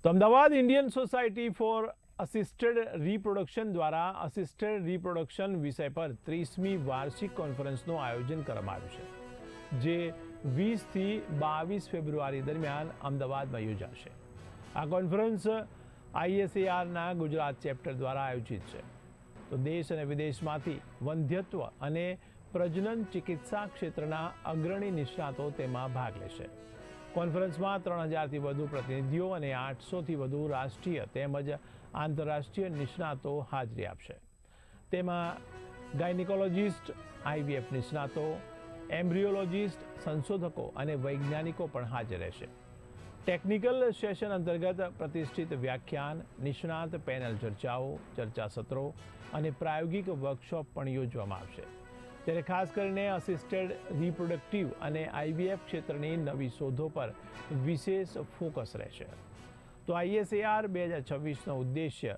તો Ahmedabad Indian society for assisted reproduction દ્વારા assisted reproduction વિષય પર 30મી વાર્ષિક કોન્ફરન્સનું આયોજન કરવામાં આવ્યું છે, જે 20થી 22 ફેબ્રુઆરી દરમિયાન અમદાવાદમાં યોજાશે. આ કોન્ફરન્સ ISARના ગુજરાત ચેપ્ટર દ્વારા આયોજિત છે. તો દેશ અને વિદેશમાંથી વંધ્યત્વ અને પ્રજનન ચિકિત્સા ક્ષેત્રના અગ્રણી નિષ્ણાતો તેમાં ભાગ લેશે. કોન્ફરન્સમાં 3000થી વધુ પ્રતિનિધિઓ અને 800થી વધુ રાષ્ટ્રીય તેમજ આંતરરાષ્ટ્રીય નિષ્ણાતો હાજરી આપશે. તેમાં ગાયનિકોલોજિસ્ટ, IVF નિષ્ણાતો, એમ્બ્રિયોલોજિસ્ટ, સંશોધકો અને વૈજ્ઞાનિકો પણ હાજર રહેશે. ટેકનિકલ સેશન અંતર્ગત પ્રતિષ્ઠિત વ્યાખ્યાન, નિષ્ણાત પેનલ ચર્ચાઓ, ચર્ચા સત્રો અને પ્રાયોગિક વર્કશોપ પણ યોજવામાં આવશે. ત્યારે ખાસ કરીને અસિસ્ટેડ રિપ્રોડક્ટિવ અને IVF ક્ષેત્રની નવી શોધો પર વિશેષ ફોકસ રહેશે. તો ISAR 2026નો ઉદ્દેશ્ય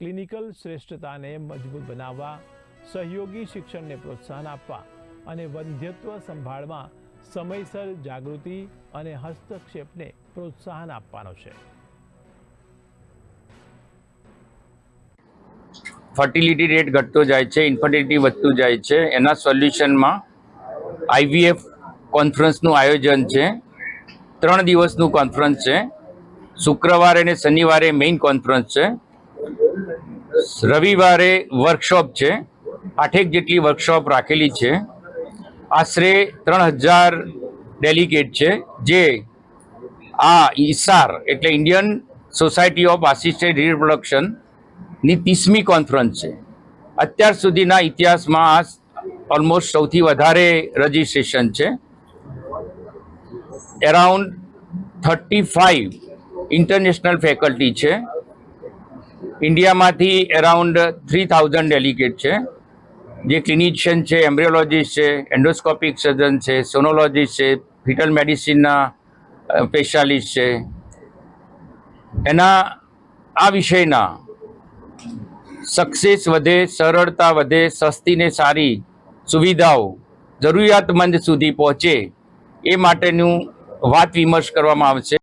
ક્લિનિકલ શ્રેષ્ઠતાને મજબૂત બનાવવા, સહયોગી શિક્ષણને પ્રોત્સાહન આપવા અને વંધ્યત્વ સંભાળમાં સમયસર જાગૃતિ અને હસ્તક્ષેપને પ્રોત્સાહન આપવાનો છે. ફર્ટિલિટી રેટ ઘટતો જાય છે, ઇન્ફર્ટિલિટી વધતું જાય છે. એના સોલ્યુશનમાં IVF કોન્ફરન્સનું આયોજન છે. 3 દિવસનું કોન્ફરન્સ છે. શુક્રવારે અને શનિવારે મેઇન કોન્ફરન્સ છે. રવિવારે વર્કશોપ છે. 8 જેટલી વર્કશોપ રાખેલી છે. આશરે 3000 ડેલિગેટ છે, જે આ ISAR એટલે Indian society of assisted reproduction ની 30મી કોન્ફરન્સ છે. અત્યાર સુધીના ઇતિહાસમાં આ ઓલમોસ્ટ સૌથી વધારે રજિસ્ટ્રેશન છે. એરાઉન્ડ 35 ઇન્ટરનેશનલ ફેકલ્ટી છે. ઇન્ડિયામાંથી એરાઉન્ડ 3000 ડેલિગેટ છે, જે ક્લિનિશિયન છે, એમ્બ્રિયોલોજીસ્ટ છે, એન્ડોસ્કોપિક સર્જન છે, સોનોલોજીસ્ટ છે, ફિટલ મેડિસિનના સ્પેશિયાલિસ્ટ છે. એના આ વિષયના સક્સેસ વધે, સરળતા વધે, સસ્તી ને સારી સુવિધાઓ જરૂરિયાતમંદ સુધી પહોંચે એ માટેનું વાત વિમર્શ કરવામાં આવશે.